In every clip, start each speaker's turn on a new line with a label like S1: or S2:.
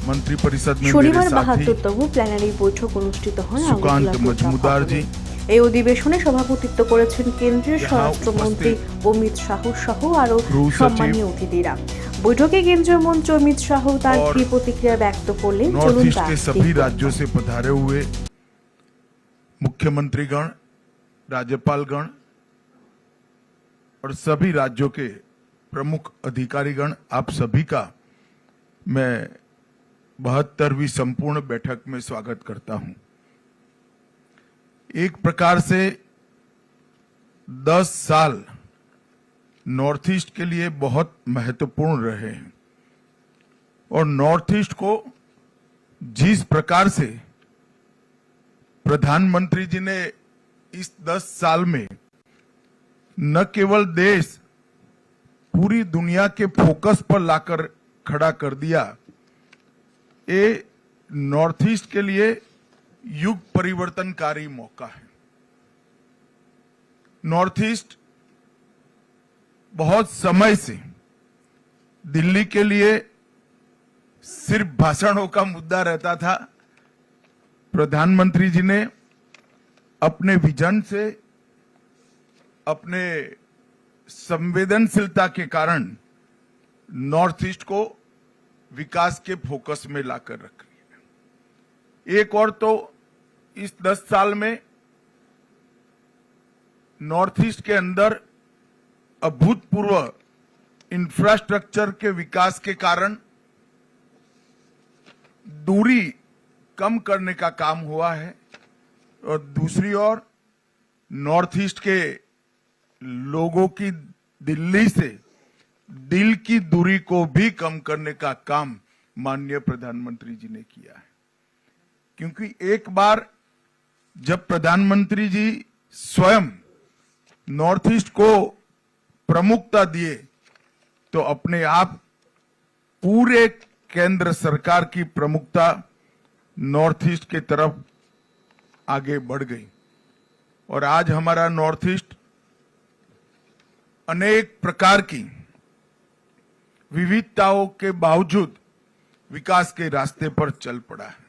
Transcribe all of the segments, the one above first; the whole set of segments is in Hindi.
S1: मंत्री परिषद में
S2: শনিবার
S1: मेरे साथी
S2: ৭২তম প্ল্যানারি বৈঠক অনুষ্ঠিত হয়
S1: सुकांत
S2: আগরতলা
S1: मजमुदार जी,
S2: এই অধিবেশনে সভাপতিত্ব করেছেন কেন্দ্রীয়
S1: यहाँ
S2: স্বরাষ্ট্রমন্ত্রী অমিত শাহ সহ আরও
S1: गृह सचिव
S2: সম্মানীয় অতিথিরা। বৈঠকে কেন্দ্রীয় মন্ত্রী অমিত শাহ তার
S1: और
S2: কি প্রতিক্রিয়া ব্যক্ত করলেন
S1: नॉर्थ
S2: চলুন
S1: ईस्ट
S2: তা
S1: के सभी
S2: দেখব।
S1: राज्यों से पधारे हुए मुख्यमंत्रीगण, राज्यपालगण और सभी राज्यों के प्रमुख अधिकारीगण, आप सभी का मैं 72वीं संपूर्ण बैठक में स्वागत करता हूं। एक प्रकार से 10 साल नॉर्थ ईस्ट के लिए बहुत महत्वपूर्ण रहे हैं और नॉर्थ ईस्ट को जिस प्रकार से प्रधानमंत्री जी ने इस 10 साल में न केवल देश, पूरी दुनिया के फोकस पर लाकर खड़ा कर दिया, ये नॉर्थ ईस्ट के लिए युग परिवर्तनकारी मौका है। नॉर्थ ईस्ट बहुत समय से दिल्ली के लिए सिर्फ भाषणों का मुद्दा रहता था। प्रधानमंत्री जी ने अपने विजन से, अपने संवेदनशीलता के कारण नॉर्थ ईस्ट को विकास के फोकस में लाकर रख लिया। एक और तो इस 10 साल में नॉर्थ ईस्ट के अंदर अभूतपूर्व इंफ्रास्ट्रक्चर के विकास के कारण दूरी कम करने का काम हुआ है और दूसरी ओर नॉर्थ ईस्ट के लोगों की दिल्ली से दिल की दूरी को भी कम करने का काम माननीय प्रधानमंत्री जी ने किया है। क्योंकि एक बार जब प्रधानमंत्री जी स्वयं नॉर्थ ईस्ट को प्रमुखता दिए तो अपने आप पूरे केंद्र सरकार की प्रमुखता नॉर्थ ईस्ट के तरफ आगे बढ़ गई और आज हमारा नॉर्थ ईस्ट अनेक प्रकार की विविधताओं के बावजूद विकास के रास्ते पर चल पड़ा है।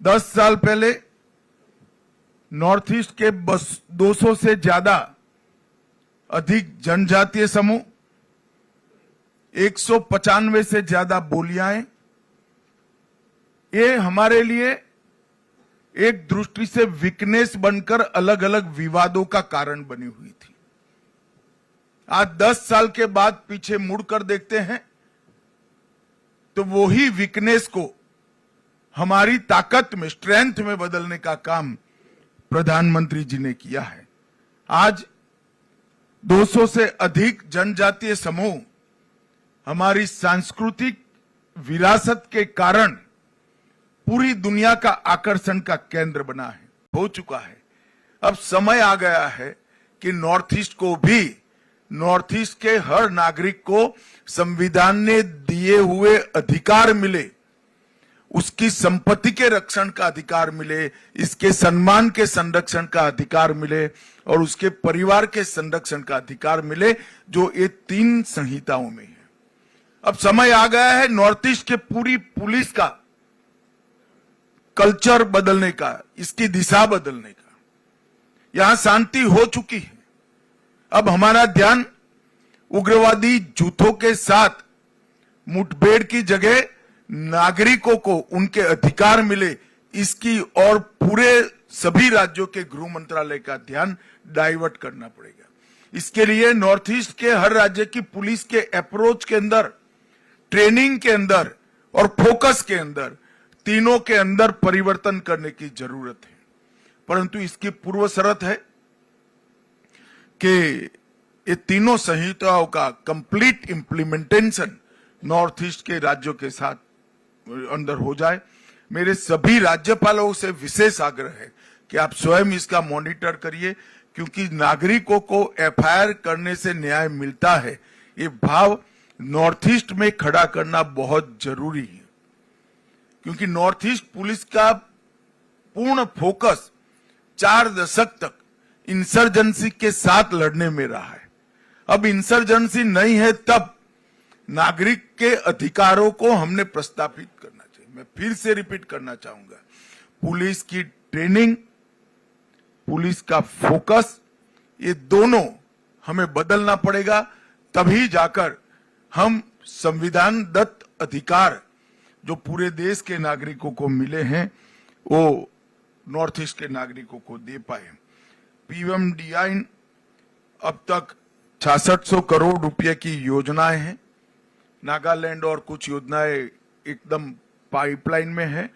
S1: 10 साल पहले नॉर्थ ईस्ट के 200 से ज्यादा अधिक जनजातीय समूह, 195 से ज्यादा बोलियां, ये हमारे लिए एक दृष्टि से वीकनेस बनकर अलग अलग विवादों का कारण बनी हुई थी। आज 10 साल के बाद पीछे मुड़कर देखते हैं तो वही वीकनेस को हमारी ताकत में, स्ट्रेंथ में बदलने का काम प्रधानमंत्री जी ने किया है। आज 200 से अधिक जनजातीय समूह हमारी सांस्कृतिक विरासत के कारण पूरी दुनिया का आकर्षण का केंद्र बना है, हो चुका है। अब समय आ गया है कि नॉर्थ ईस्ट को भी, नॉर्थ ईस्ट के हर नागरिक को संविधान ने दिए हुए अधिकार मिले, उसकी संपत्ति के रक्षण का अधिकार मिले, इसके सम्मान के संरक्षण का अधिकार मिले और उसके परिवार के संरक्षण का अधिकार मिले, जो ये 3 संहिताओं में है। अब समय आ गया है नॉर्थ ईस्ट के पूरी पुलिस का कल्चर बदलने का, इसकी दिशा बदलने का। यहां शांति हो चुकी है, अब हमारा ध्यान उग्रवादी जुथों के साथ मुठभेड़ की जगह नागरिकों को उनके अधिकार मिले, इसकी और पूरे सभी राज्यों के गृह मंत्रालय का ध्यान डाइवर्ट करना पड़ेगा। इसके लिए नॉर्थ ईस्ट के हर राज्य की पुलिस के अप्रोच के अंदर, ट्रेनिंग के अंदर और फोकस के अंदर, तीनों के अंदर परिवर्तन करने की जरूरत है। परंतु इसकी पूर्व शर्त है कि ये तीनों संहिताओं का कंप्लीट इंप्लीमेंटेशन नॉर्थ ईस्ट के राज्यों के साथ अंदर हो जाए। मेरे सभी राज्यपालों से विशेष आग्रह है कि आप स्वयं इसका मॉनिटर करिए, क्योंकि नागरिकों को एफआईआर करने से न्याय मिलता है, ये भाव नॉर्थ ईस्ट में खड़ा करना बहुत जरूरी है। क्योंकि नॉर्थ ईस्ट पुलिस का पूर्ण फोकस 4 दशक तक इंसर्जेंसी के साथ लड़ने में रहा है। अब इंसर्जेंसी नहीं है तब नागरिक के अधिकारों को हमने प्रस्थापित करना चाहिए। मैं फिर से रिपीट करना चाहूंगा, पुलिस की ट्रेनिंग, पुलिस का फोकस, ये दोनों हमें बदलना पड़ेगा, तभी जाकर हम संविधान दत्त अधिकार जो पूरे देश के नागरिकों को मिले हैं वो नॉर्थ ईस्ट के नागरिकों को दे पाए। पीएमडीआई अब तक 6600 करोड़ रुपए की योजनाएं हैं। नागालैंड और कुछ योजनाएं एकदम पाइपलाइन में है।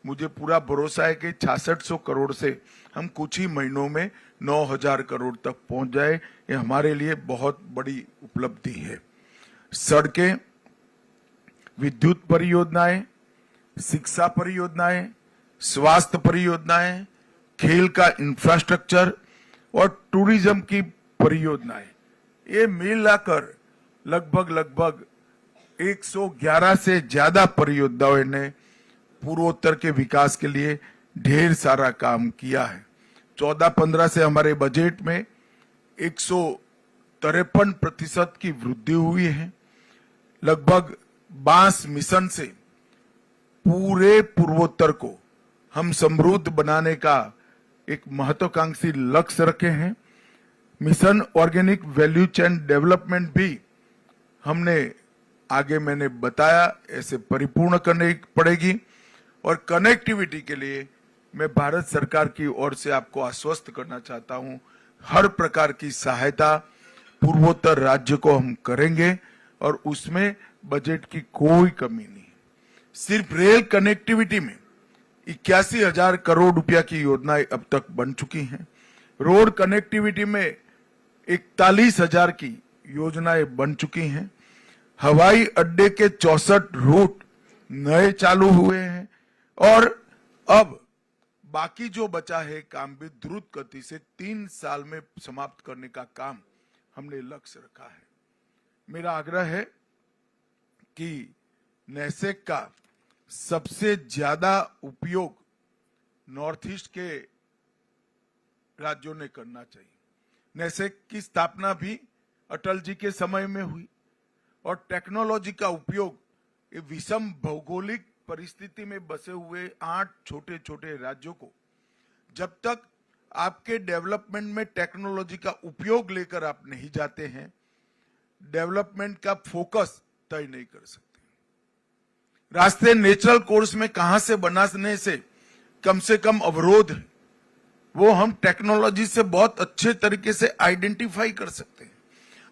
S1: मुझे पूरा भरोसा है कि 6600 करोड़ से हम कुछ ही महीनों में 9000 करोड़ तक पहुंच जाए। ये हमारे लिए बहुत बड़ी उपलब्धि है। सड़कें, विद्युत परियोजनाएं, शिक्षा परियोजनाएं, स्वास्थ्य परियोजनाएं, खेल का इंफ्रास्ट्रक्चर और टूरिज्म की परियोजनाएं, ये मिलाकर लगभग 111 से ज्यादा परियोजनाओं ने पूर्वोत्तर के विकास के लिए ढेर सारा काम किया है। 14-15 से हमारे बजट में 153% की वृद्धि हुई है। लगभग 22 मिशन से पूरे पूर्वोत्तर को हम समृद्ध बनाने का एक महत्वाकांक्षी लक्ष्य रखे हैं। Mission organic value chain development भी हमने आगे मैंने बताया ऐसे परिपूर्ण करनी पड़ेगी। और कनेक्टिविटी के लिए मैं भारत सरकार की ओर से आपको आश्वस्त करना चाहता हूं, हर प्रकार की सहायता पूर्वोत्तर राज्य को हम करेंगे और उसमें बजट की कोई कमी नहीं। सिर्फ रेल कनेक्टिविटी में 81,000 करोड़ रुपया की योजनाएं अब तक बन चुकी हैं। रोड कनेक्टिविटी में 41,000 की योजनाएं बन चुकी हैं। हवाई अड्डे के 64 रूट नए चालू हुए हैं और अब बाकी जो बचा है काम भी द्रुत गति से 3 साल में समाप्त करने का काम हमने लक्ष्य रखा है। मेरा आग्रह है कि नेसेक का सबसे ज्यादा उपयोग नॉर्थ ईस्ट के राज्यों ने करना चाहिए। नेसेक की स्थापना भी अटल जी के समय में हुई और टेक्नोलॉजी का उपयोग विषम भौगोलिक परिस्थिति में बसे हुए 8 छोटे छोटे राज्यों को, जब तक आपके डेवलपमेंट में टेक्नोलॉजी का उपयोग लेकर आप नहीं जाते हैं, डेवलपमेंट का फोकस तय नहीं कर सकते। रास्ते नेचुरल कोर्स में कहां से बनाने से कम अवरोध है, वो हम टेक्नोलॉजी से बहुत अच्छे तरीके से आइडेंटिफाई कर सकते हैं।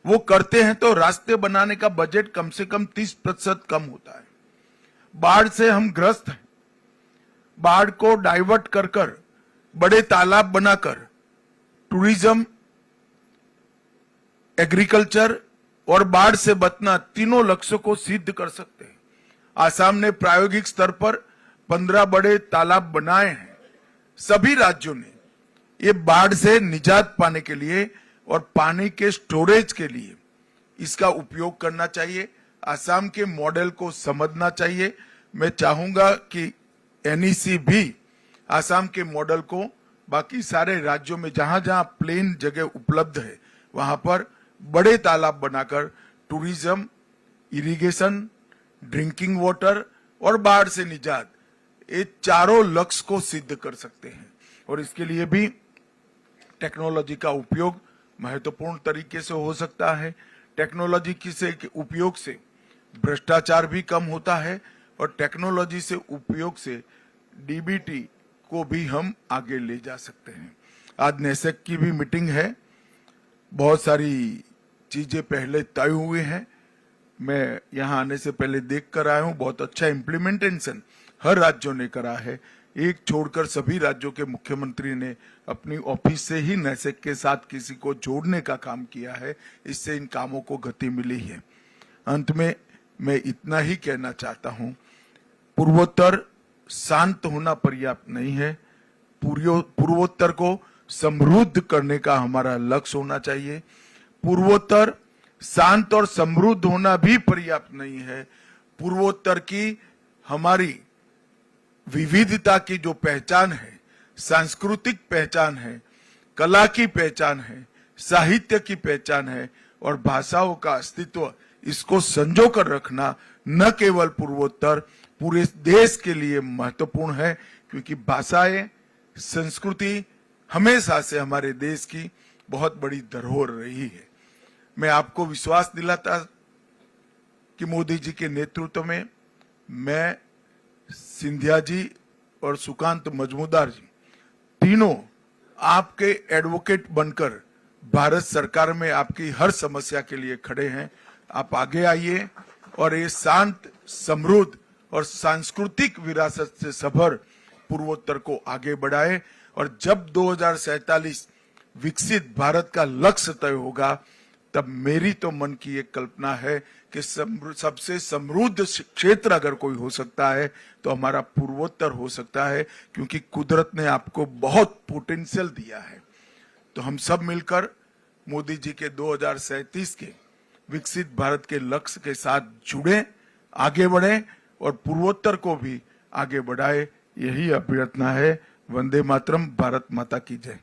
S1: वो करते हैं तो रास्ते बनाने का बजट कम से कम 30% कम होता है। बाढ़ से हम ग्रस्त हैं, बाढ़ को डाइवर्ट कर कर बड़े तालाब बनाकर टूरिज्म, एग्रीकल्चर और बाढ़ से बचना तीनों लक्ष्यों को सिद्ध कर सकते हैं। आसाम ने प्रायोगिक स्तर पर 15 बड़े तालाब बनाए हैं। सभी राज्यों ने ये बाढ़ से निजात पाने के लिए और पानी के स्टोरेज के लिए इसका उपयोग करना चाहिए। आसाम के मॉडल को समझना चाहिए। मैं चाहूंगा कि एनईसी भी आसाम के मॉडल को बाकी सारे राज्यों में जहां जहां प्लेन जगह उपलब्ध है वहां पर बड़े तालाब बनाकर टूरिज्म, इरिगेशन, ड्रिंकिंग वाटर और बाढ़ से निजात, ये चारों लक्ष्य को सिद्ध कर सकते हैं। और इसके लिए भी टेक्नोलॉजी का उपयोग महत्वपूर्ण तरीके से हो सकता है। टेक्नोलॉजी के उपयोग से भ्रष्टाचार भी कम होता है और टेक्नोलॉजी से उपयोग से डीबीटी को भी हम आगे ले जा सकते हैं। आज नेसेक की भी मीटिंग है, बहुत सारी चीजें पहले तय हुई हैं। मैं यहाँ आने से पहले देख कर आया हूँ, बहुत अच्छा इम्प्लीमेंटेशन हर राज्यों ने करा है। एक छोड़कर सभी राज्यों के मुख्यमंत्री ने अपनी ऑफिस से ही नेसेक के साथ किसी को जोड़ने का काम किया है। इससे इन कामों को गति मिली है। अंत में मैं इतना ही कहना चाहता हूं, पूर्वोत्तर शांत होना पर्याप्त नहीं है। पूर्वोत्तर को समृद्ध करने का हमारा लक्ष्य होना चाहिए। पूर्वोत्तर शांत और समृद्ध होना भी पर्याप्त नहीं है। पूर्वोत्तर की हमारी विविधता की जो पहचान है, सांस्कृतिक पहचान है, कला की पहचान है, साहित्य की पहचान है और भाषाओं का अस्तित्व, इसको संजो कर रखना न केवल पूर्वोत्तर, पूरे देश के लिए महत्वपूर्ण है, क्योंकि भाषाएं, संस्कृति हमेशा से हमारे देश की बहुत बड़ी धरोहर रही है। मैं आपको विश्वास दिलाता कि मोदी जी के नेतृत्व में मैं, सिंधिया जी और सुकांत मजमूदार जी तीनों आपके एडवोकेट बनकर भारत सरकार में आपकी हर समस्या के लिए खड़े हैं। आप आगे आइए और ये शांत, समृद्ध और सांस्कृतिक विरासत से सभर पूर्वोत्तर को आगे बढ़ाए, और जब 2047 विकसित भारत का लक्ष्य तय होगा, तब मेरी तो मन की एक कल्पना है कि सबसे समृद्ध क्षेत्र अगर कोई हो सकता है तो हमारा पूर्वोत्तर हो सकता है, क्योंकि कुदरत ने आपको बहुत पोटेंशियल दिया है। तो हम सब मिलकर मोदी जी के 2037 के विकसित भारत के लक्ष्य के साथ जुड़े, आगे बढ़े और पूर्वोत्तर को भी आगे बढ़ाए, यही अभ्यर्थना है। वंदे मातरम, भारत माता की जय।